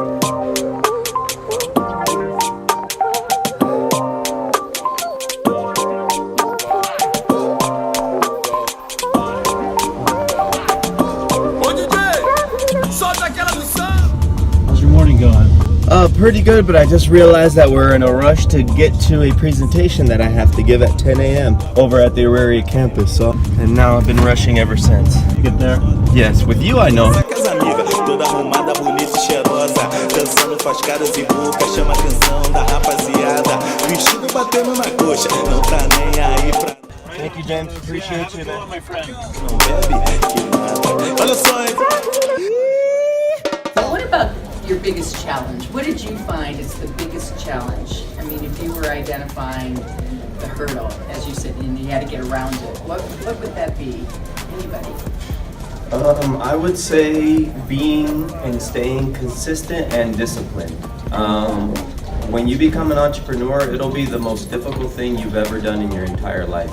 How's your morning going? Pretty good, but I just realized that we're in a rush to get to a presentation that I have to give at 10 a.m. over at the Auraria campus, and now I've been rushing ever since. You get there? Yes, with you I know. Toda arrumada, bonita e cheirosa, dançando faz caras e boca, chama a atenção da rapaziada, vestido batendo na coxa, não tá nem aí pra... Thank you, James. Appreciate you, man. My friend. Não bebe, que nada. Olha só, So what about your biggest challenge? What did you find is the biggest challenge? I mean, if you were identifying the hurdle, as you said, and you had to get around it, what would that be? Anybody? I would say being and staying consistent and disciplined. When you become an entrepreneur, it'll be the most difficult thing you've ever done in your entire life.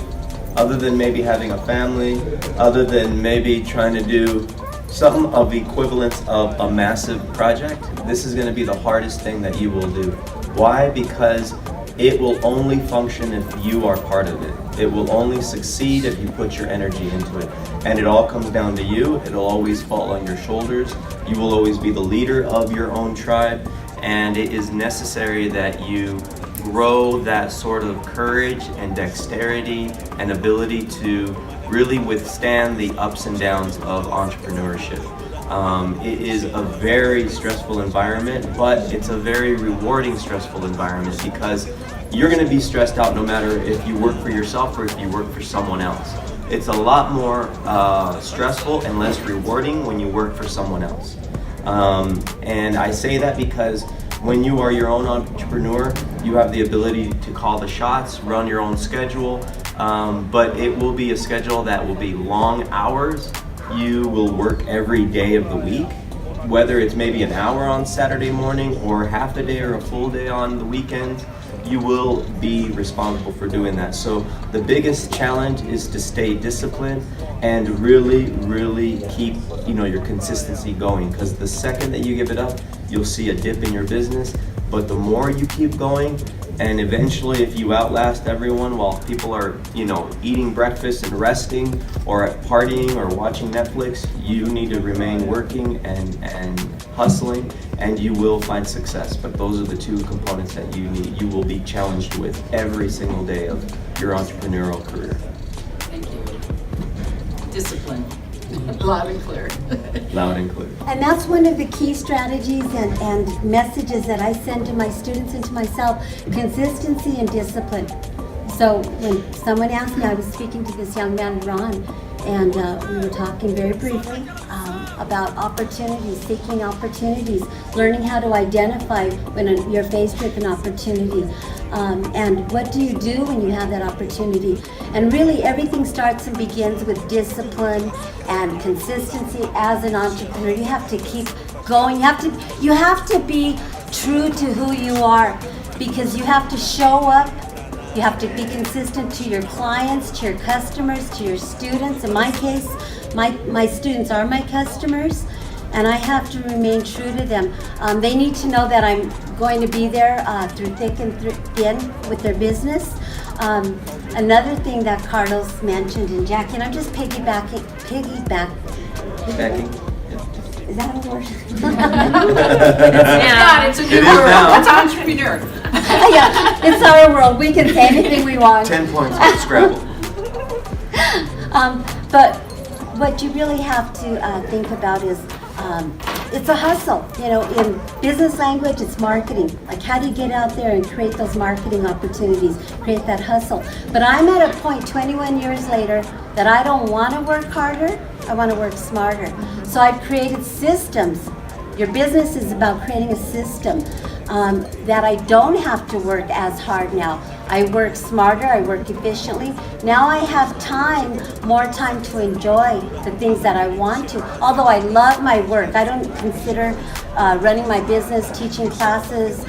Other than maybe having a family, other than maybe trying to do something of equivalence of a massive project, this is going to be the hardest thing that you will do. Why? Because it will only function if you are part of it. It will only succeed if you put your energy into it. And it all comes down to you. It'll always fall on your shoulders. You will always be the leader of your own tribe. And it is necessary that you grow that sort of courage and dexterity and ability to really withstand the ups and downs of entrepreneurship. It is a very stressful environment, but it's a very rewarding stressful environment because you're going to be stressed out no matter if you work for yourself or if you work for someone else. It's a lot more stressful and less rewarding when you work for someone else. And I say that because when you are your own entrepreneur, you have the ability to call the shots, run your own schedule, but it will be a schedule that will be long hours. You will work every day of the week, whether it's maybe an hour on Saturday morning or half a day or a full day on the weekend. You will be responsible for doing that. So the biggest challenge is to stay disciplined and really keep your consistency going, because the second that you give it up, you'll see a dip in your business. But the more you keep going, and eventually if you outlast everyone while people are eating breakfast and resting or partying or watching Netflix, you need to remain working and hustling, and you will find success. But those are the two components that you will be challenged with every single day of your entrepreneurial career. Thank you. Discipline. Loud and clear. Loud and clear. And that's one of the key strategies and messages that I send to my students and to myself: consistency and discipline. So when someone asked me, I was speaking to this young man, Ron, and we were talking very briefly about opportunities, seeking opportunities, learning how to identify when you're faced with an opportunity, and what do you do when you have that opportunity. And really everything starts and begins with discipline and consistency. As an entrepreneur, you have to keep going. You have to be true to who you are, because you have to show up. You have to be consistent to your clients, to your customers, to your students. In my case, my students are my customers, and I have to remain true to them. They need to know that I'm going to be there through thick and thin with their business. Another thing that Carlos mentioned, and Jackie, and I'm just piggybacking. Is that a word? It's a new world. It's entrepreneur. Yeah, it's our world. We can say anything we want. 10 points on Scrabble. But what you really have to think about is it's a hustle. In business language, it's marketing. Like, how do you get out there and create those marketing opportunities, create that hustle? But I'm at a point 21 years later that I don't want to work harder, I want to work smarter. So I've created systems. Your business is about creating a system that I don't have to work as hard now. I work smarter, I work efficiently. Now I have more time to enjoy the things that I want to. Although I love my work, I don't consider running my business, teaching classes,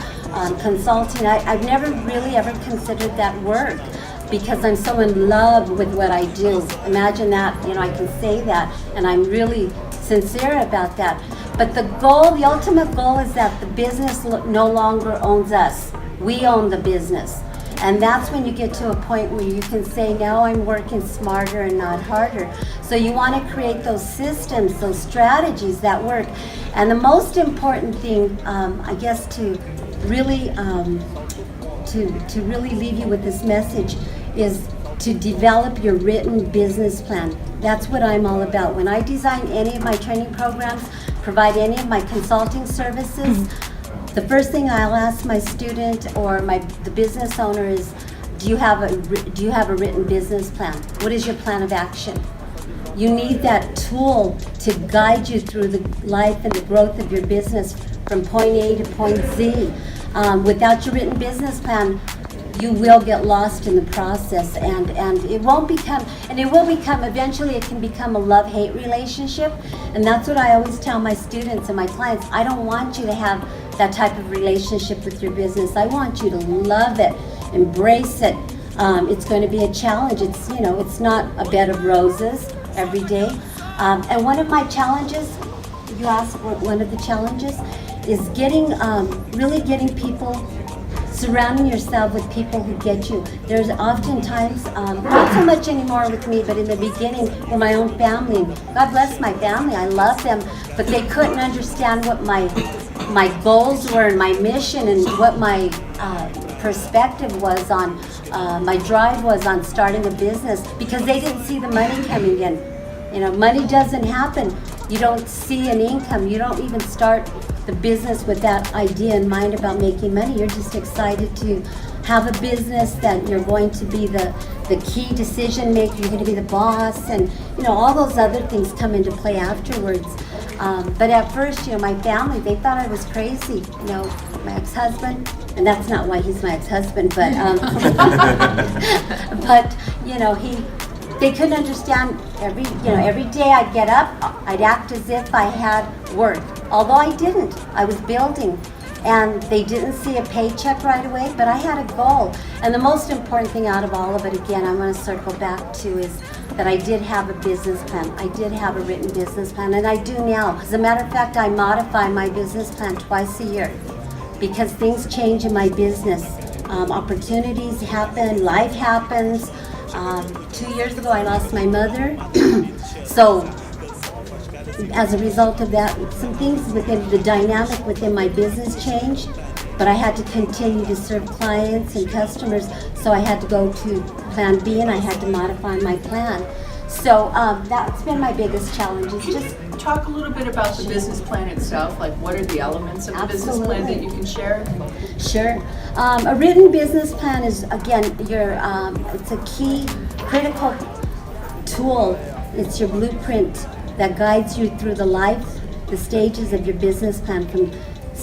consulting. I've never really ever considered that work, because I'm so in love with what I do. Imagine that, I can say that, and I'm really sincere about that. But the goal, the ultimate goal is that the business no longer owns us. We own the business. And that's when you get to a point where you can say, now I'm working smarter and not harder. So you want to create those systems, those strategies that work. And the most important thing, I guess, to really leave you with this message is to develop your written business plan. That's what I'm all about. When I design any of my training programs, provide any of my consulting services, the first thing I'll ask my student or the business owner is, do you have a written business plan? What is your plan of action? You need that tool to guide you through the life and the growth of your business from point A to point Z. Without your written business plan, you will get lost in the process, and it will become, eventually it can become a love-hate relationship. And that's what I always tell my students and my clients. I don't want you to have that type of relationship with your business. I want you to love it, embrace it. It's going to be a challenge. It's not a bed of roses every day. And one of my challenges, you asked what one of the challenges, is really getting people, surrounding yourself with people who get you. There's oftentimes, not so much anymore with me, but in the beginning with my own family. God bless my family, I love them, but they couldn't understand what my goals were and my mission and what my perspective was on, my drive was on starting a business, because they didn't see the money coming in. Money doesn't happen. You don't see an income. You don't even start the business with that idea in mind about making money. You're just excited to have a business that you're going to be the key decision maker. You're going to be the boss, and all those other things come into play afterwards. But at first, my family, they thought I was crazy. My ex-husband, and that's not why he's my ex-husband, but they couldn't understand. Every day I'd get up, I'd act as if I had work, although I didn't. I was building, and they didn't see a paycheck right away, but I had a goal. And the most important thing out of all of it, again, I'm going to circle back to, is that I did have a business plan. I did have a written business plan, and I do now. As a matter of fact, I modify my business plan twice a year, because things change in my business. Opportunities happen, life happens. 2 years ago, I lost my mother. So, as a result of that, some things within the dynamic within my business changed, but I had to continue to serve clients and customers, so I had to go to plan B, and I had to modify my plan. So that's been my biggest challenge, is just Talk a little bit about the business plan itself, like what are the elements of the business plan that you can share? Sure. A written business plan is, again, it's a key, critical tool. It's your blueprint that guides you through the stages of your business plan from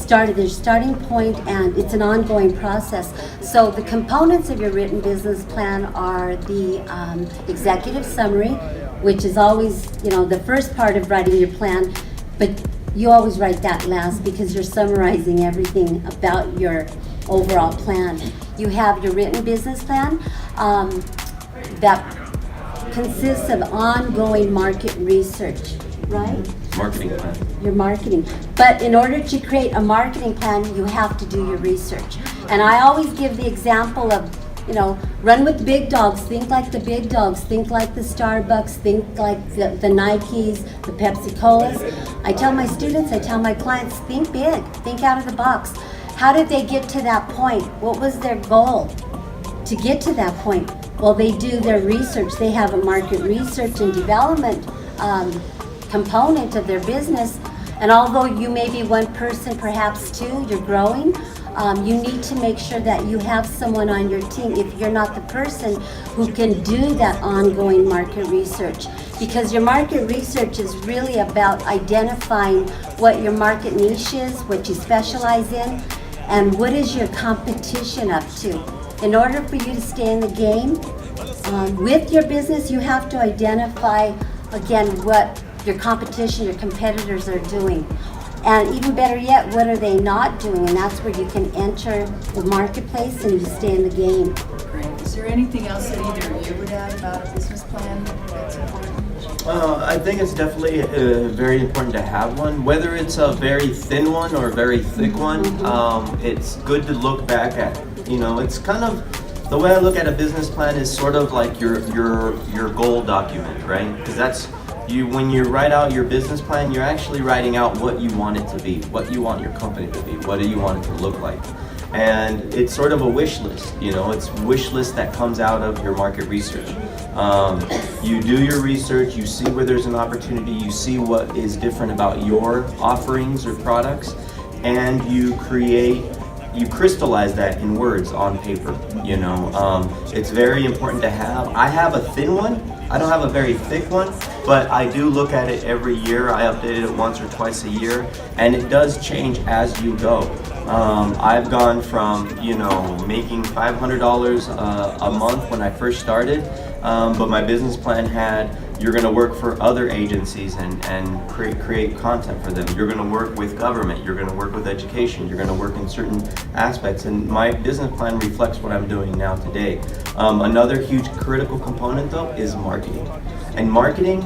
their starting point, and it's an ongoing process. So the components of your written business plan are the executive summary, which is always, the first part of writing your plan, but you always write that last because you're summarizing everything about your overall plan. You have your written business plan that consists of ongoing market research, right? Marketing plan. Your marketing. But in order to create a marketing plan, you have to do your research. And I always give the example of, run with the big dogs, think like the big dogs, think like the Starbucks, think like the Nikes, the Pepsi Colas. I tell my students, I tell my clients, think big, think out of the box. How did they get to that point? What was their goal to get to that point? Well, they do their research. They have a market research and development component of their business. And although you may be one person, perhaps two, you're growing, you need to make sure that you have someone on your team, if you're not the person who can do that ongoing market research. Because your market research is really about identifying what your market niche is, what you specialize in, and what is your competition up to. In order for you to stay in the game with your business, you have to identify, again, what your competition, your competitors are doing. And even better yet, what are they not doing? And that's where you can enter the marketplace and you stay in the game. Great. Is there anything else that either of you would add about a business plan that's important? I think it's definitely very important to have one. Whether it's a very thin one or a very thick one, it's good to look back at. You know, it's kind of, the way I look at a business plan is sort of like your goal document, right? Because that's, when you write out your business plan, you're actually writing out what you want it to be, what you want your company to be, what do you want it to look like. And it's sort of a wish list, you know, it's a wish list that comes out of your market research. You do your research, you see where there's an opportunity, you see what is different about your offerings or products, and you crystallize that in words on paper, you know. It's very important to have. I have a thin one, I don't have a very thick one, but I do look at it every year. I update it once or twice a year, and it does change as you go. I've gone from, you know, making $500 a month when I first started, but my business plan had, you're going to work for other agencies and create content for them. You're going to work with government. You're going to work with education. You're going to work in certain aspects. And my business plan reflects what I'm doing now today. Another huge critical component, though, is marketing. And marketing,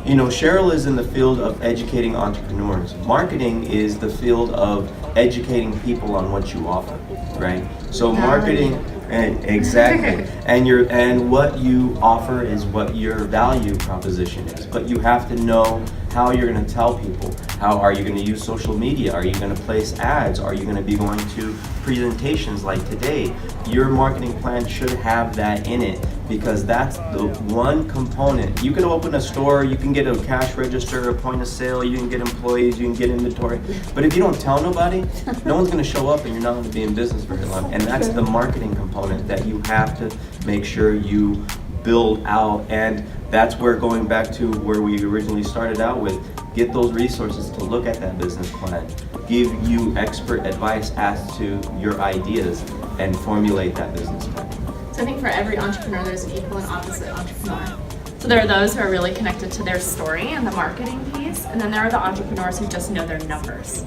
you know, Cheryl is in the field of educating entrepreneurs. Marketing is the field of educating people on what you offer, right? So marketing, exactly, and what you offer is what your value proposition is. But you have to know how you're going to tell people. How are you going to use social media? Are you going to place ads? Are you going to be going to presentations like today? Your marketing plan should have that in it, because that's the one component. You can open a store, you can get a cash register, a point of sale, you can get employees, you can get inventory, but if you don't tell nobody, no one's going to show up and you're not going to be in business very long. And that's the marketing component that you have to make sure you build out. And that's where, going back to where we originally started out with, get those resources to look at that business plan, give you expert advice as to your ideas, and formulate that business plan. So I think for every entrepreneur, there's an equal and opposite entrepreneur. So there are those who are really connected to their story and the marketing piece, and then there are the entrepreneurs who just know their numbers.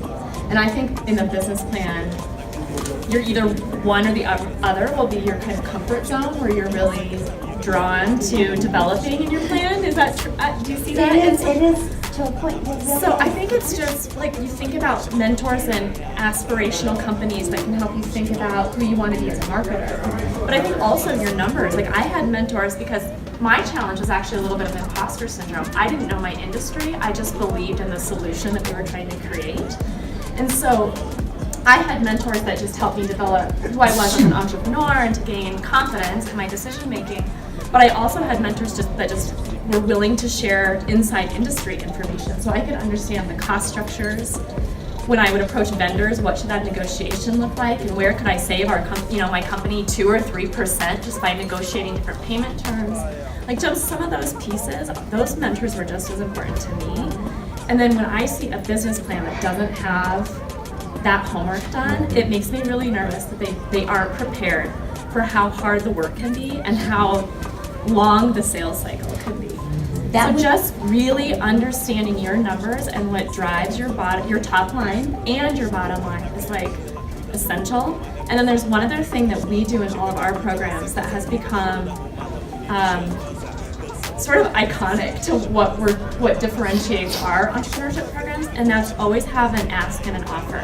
And I think in the business plan, you're either one or the other will be your kind of comfort zone, where you're really drawn to developing in your plan. Is that true? Do you see that? It is to a point. So I think it's just like, you think about mentors and aspirational companies that can help you think about who you want to be as a marketer. But I think also your numbers. Like, I had mentors because my challenge was actually a little bit of imposter syndrome. I didn't know my industry. I just believed in the solution that we were trying to create. And so I had mentors that just helped me develop who I was as an entrepreneur and to gain confidence in my decision making. But I also had mentors that just were willing to share inside industry information, so I could understand the cost structures. When I would approach vendors, what should that negotiation look like, and where could I save my company 2 or 3% just by negotiating different payment terms? Like, just some of those pieces, those mentors were just as important to me. And then when I see a business plan that doesn't have that homework done, it makes me really nervous that they aren't prepared for how hard the work can be and how long the sales cycle can be. Just really understanding your numbers and what drives your top line and your bottom line is like essential. And then there's one other thing that we do in all of our programs that has become sort of iconic to what differentiates our entrepreneurship programs, and that's always have an ask and an offer.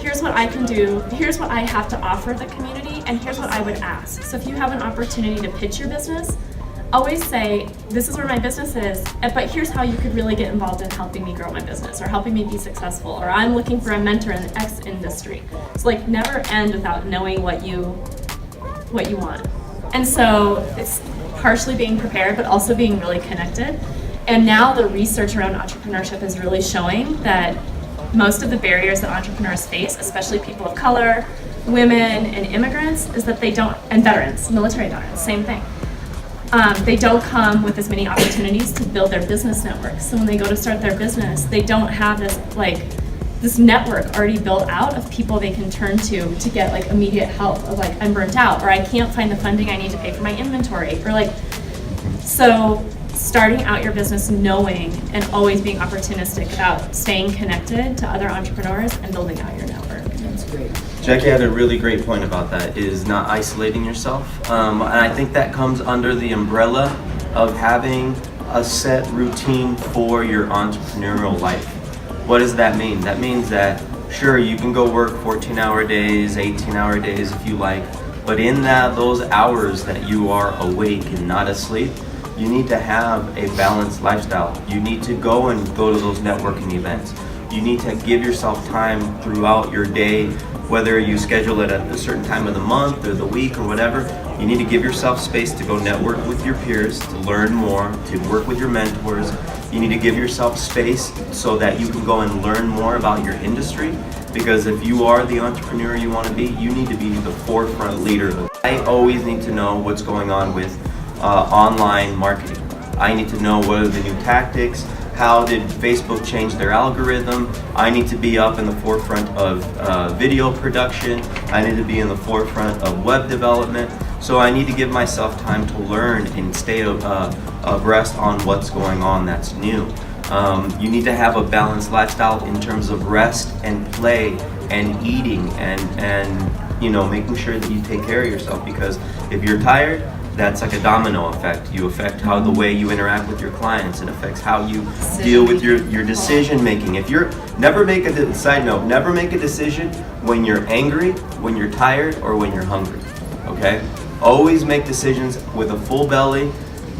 Here's what I can do, here's what I have to offer the community, and here's what I would ask. So if you have an opportunity to pitch your business, always say, this is where my business is, but here's how you could really get involved in helping me grow my business, or helping me be successful, or I'm looking for a mentor in the X industry. So like, never end without knowing what you want. And so it's partially being prepared, but also being really connected. And now the research around entrepreneurship is really showing that most of the barriers that entrepreneurs face, especially people of color, women, and immigrants, is that they don't, and veterans, military veterans, same thing. They don't come with as many opportunities to build their business networks. So when they go to start their business, they don't have this network already built out of people they can turn to get like immediate help of like, I'm burnt out, or I can't find the funding I need to pay for my inventory, or like, so starting out your business knowing and always being opportunistic about staying connected to other entrepreneurs and building out your network. That's great. Jackie had a really great point about that, is not isolating yourself. And I think that comes under the umbrella of having a set routine for your entrepreneurial life. What does that mean? That means that, sure, you can go work 14-hour days, 18-hour days if you like, but in those hours that you are awake and not asleep, you need to have a balanced lifestyle. You need to go to those networking events. You need to give yourself time throughout your day, whether you schedule it at a certain time of the month or the week or whatever. You need to give yourself space to go network with your peers, to learn more, to work with your mentors. You need to give yourself space so that you can go and learn more about your industry, because if you are the entrepreneur you want to be, you need to be the forefront leader. I always need to know what's going on with online marketing. I need to know what are the new tactics. How did Facebook change their algorithm? I need to be up in the forefront of video production. I need to be in the forefront of web development. So I need to give myself time to learn and stay abreast on what's going on that's new. You need to have a balanced lifestyle in terms of rest and play and eating and making sure that you take care of yourself, because if you're tired, that's like a domino effect. You affect how the way you interact with your clients. It affects how you deal with your decision making. If you're never make a decision when you're angry, when you're tired, or when you're hungry. Okay? Always make decisions with a full belly,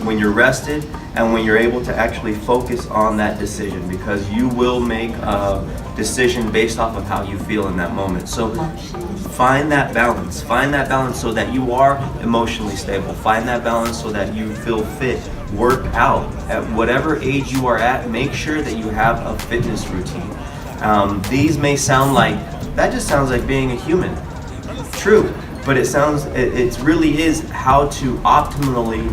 when you're rested, and when you're able to actually focus on that decision, because you will make a decision based off of how you feel in that moment. So find that balance. Find that balance so that you are emotionally stable. Find that balance so that you feel fit. Work out. At whatever age you are at, make sure that you have a fitness routine. These may sound like, that just sounds like being a human. True, but it really is how to optimally,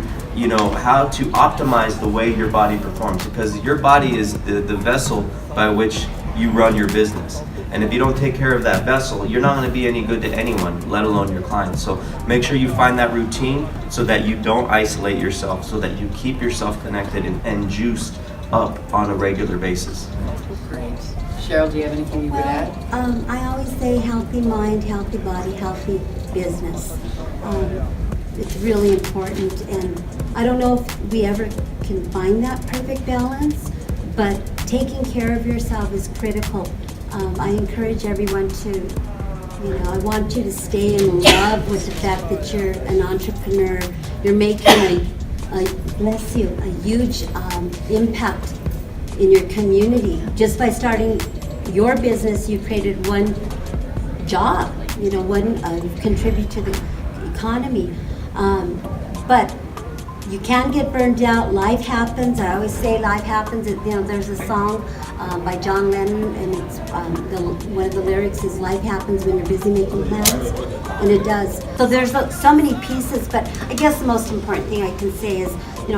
how to optimize the way your body performs, because your body is the vessel by which you run your business. And if you don't take care of that vessel, you're not going to be any good to anyone, let alone your clients. So make sure you find that routine so that you don't isolate yourself, so that you keep yourself connected and juiced up on a regular basis. Great. Cheryl, do you have anything you would add? I always say healthy mind, healthy body, healthy business. It's really important, and I don't know if we ever can find that perfect balance, but taking care of yourself is critical. I encourage everyone to, I want you to stay in love with the fact that you're an entrepreneur. You're making a huge impact in your community. Just by starting your business, you created one job, contribute to the economy. But you can get burned out. Life happens. I always say life happens. There's a song by John Lennon, and it's one of the lyrics is "Life happens when you're busy making plans," and it does. So there's so many pieces, but I guess the most important thing I can say is,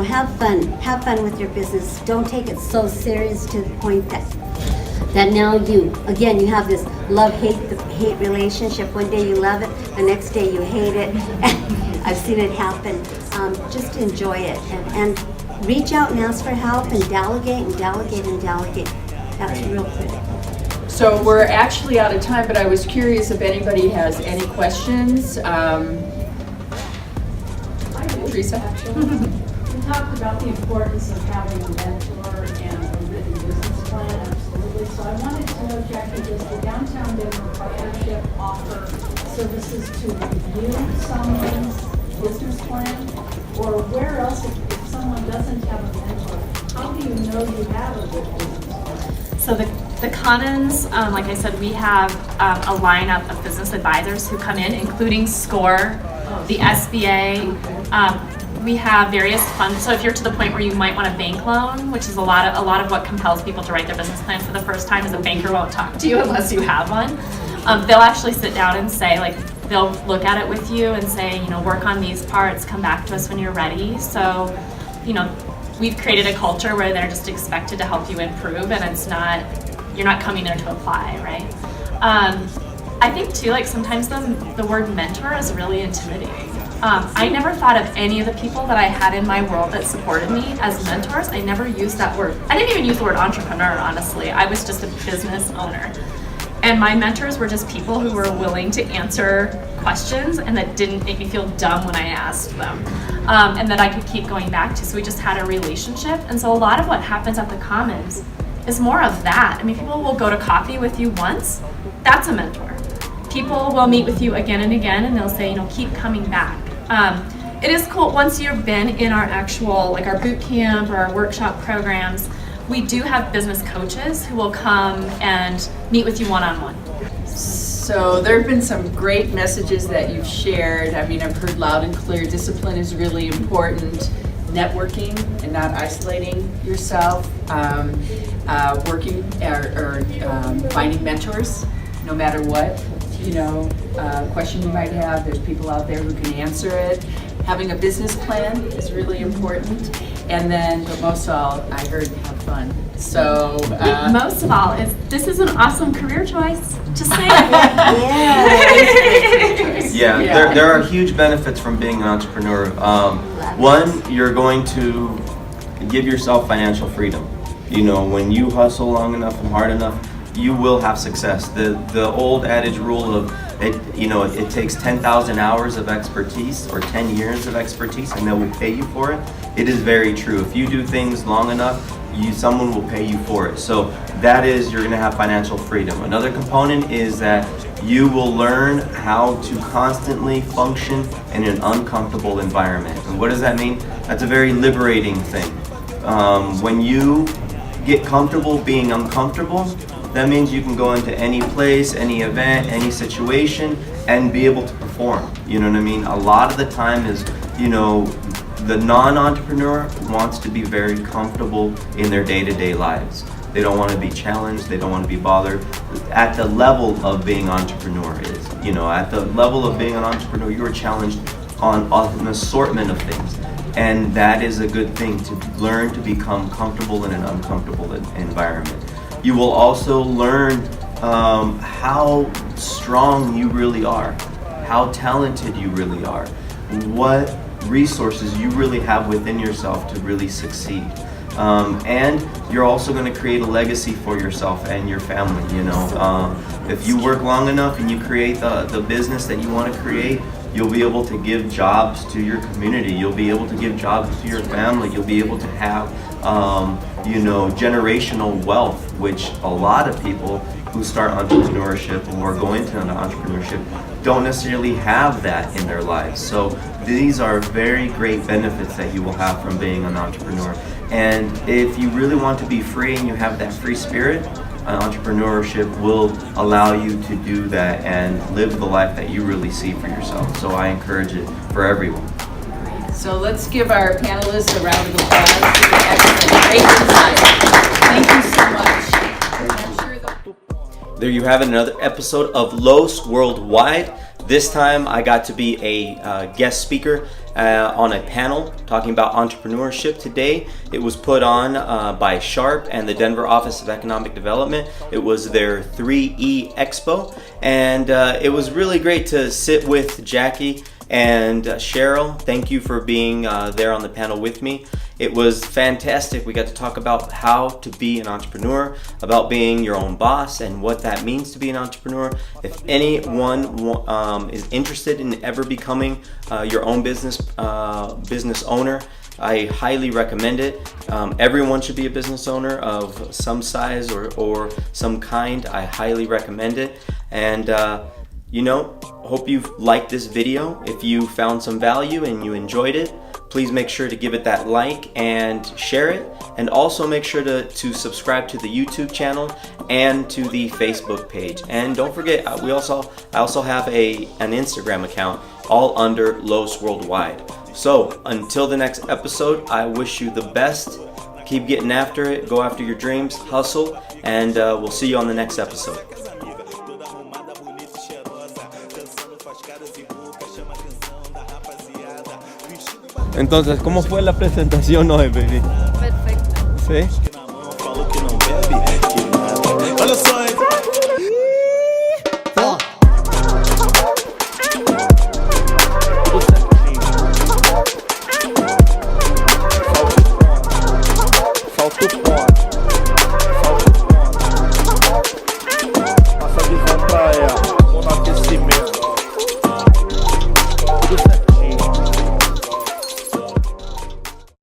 have fun. Have fun with your business. Don't take it so serious to the point that now you have this love-hate relationship. One day you love it, the next day you hate it. I've seen it happen. Just enjoy it and reach out and ask for help and delegate and delegate and delegate. That's real critical. So we're actually out of time, but I was curious if anybody has any questions. Teresa? You talked about the importance of having a mentor and a written business plan, absolutely. So I wanted to know, Jackie, does the Downtown Denver Partnership offer services to review someone's business plan? Or where else, if someone doesn't have a mentor, how do you know you have a good business plan? So the Commons, like I said, we have a lineup of business advisors who come in, including SCORE, the SBA. We have various funds. So if you're to the point where you might want a bank loan, which is a lot of what compels people to write their business plan for the first time, is a banker won't talk to you unless you have one. They'll actually sit down and say, they'll look at it with you and say, work on these parts, come back to us when you're ready. So, we've created a culture where they're just expected to help you improve, and you're not coming there to apply, right? I think too, sometimes the word mentor is really intimidating. I never thought of any of the people that I had in my world that supported me as mentors. I never used that word. I didn't even use the word entrepreneur, honestly. I was just a business owner. And my mentors were just people who were willing to answer questions and that didn't make me feel dumb when I asked them, and that I could keep going back to. So we just had a relationship. And so a lot of what happens at the Commons is more of that. I mean, people will go to coffee with you once. That's a mentor. People will meet with you again and again, and they'll say, keep coming back. It is cool once you've been in our actual, like our boot camp or our workshop programs. We do have business coaches who will come and meet with you one-on-one. So there have been some great messages that you've shared. I mean, I've heard loud and clear, discipline is really important. Networking and not isolating yourself. Working or finding mentors, no matter what, question you might have, there's people out there who can answer it. Having a business plan is really important. And then, but most of all, I heard have fun. So most of all, this is an awesome career choice. Just saying. Yeah, there are huge benefits from being an entrepreneur. One, you're going to give yourself financial freedom. When you hustle long enough and hard enough, you will have success. The old adage rule of it takes 10,000 hours of expertise or 10 years of expertise and they will pay you for it. It is very true. If you do things long enough, someone will pay you for it. So that is, you're going to have financial freedom. Another component is that you will learn how to constantly function in an uncomfortable environment. And what does that mean? That's a very liberating thing. When you get comfortable being uncomfortable, that means you can go into any place, any event, any situation, and be able to perform. You know what I mean? A lot of the time is, the non-entrepreneur wants to be very comfortable in their day-to-day lives. They don't want to be challenged, they don't want to be bothered. At the level of being entrepreneur is, at the level of being an entrepreneur, you are challenged on an assortment of things. And that is a good thing, to learn to become comfortable in an uncomfortable environment. You will also learn how strong you really are, how talented you really are, what resources you really have within yourself to really succeed. And you're also going to create a legacy for yourself and your family. If you work long enough and you create the business that you want to create, you'll be able to give jobs to your community. You'll be able to give jobs to your family. You'll be able to have, generational wealth, which a lot of people who start entrepreneurship or go into entrepreneurship don't necessarily have that in their lives. So these are very great benefits that you will have from being an entrepreneur. And if you really want to be free and you have that free spirit, entrepreneurship will allow you to do that and live the life that you really see for yourself. So I encourage it for everyone. So let's give our panelists a round of applause for the excellent, great insight. Thank you so much. There you have it, another episode of Los Worldwide. This time I got to be a guest speaker on a panel talking about entrepreneurship today. It was put on by Sharp and the Denver Office of Economic Development. It was their 3E Expo, and it was really great to sit with Jackie and Cheryl. Thank you for being there on the panel with me. It was fantastic. We got to talk about how to be an entrepreneur, about being your own boss and what that means to be an entrepreneur. If anyone is interested in ever becoming your own business owner, I highly recommend it. Everyone should be a business owner of some size or some kind. I highly recommend it. And hope you've liked this video. If you found some value and you enjoyed it, please make sure to give it that like and share it. And also make sure to subscribe to the YouTube channel and to the Facebook page. And don't forget, I also have an Instagram account, all under Los Worldwide. So until the next episode, I wish you the best. Keep getting after it, go after your dreams, hustle, and we'll see you on the next episode. Entonces, ¿cómo fue la presentación hoy, baby? Perfecto. ¿Sí? Olha só,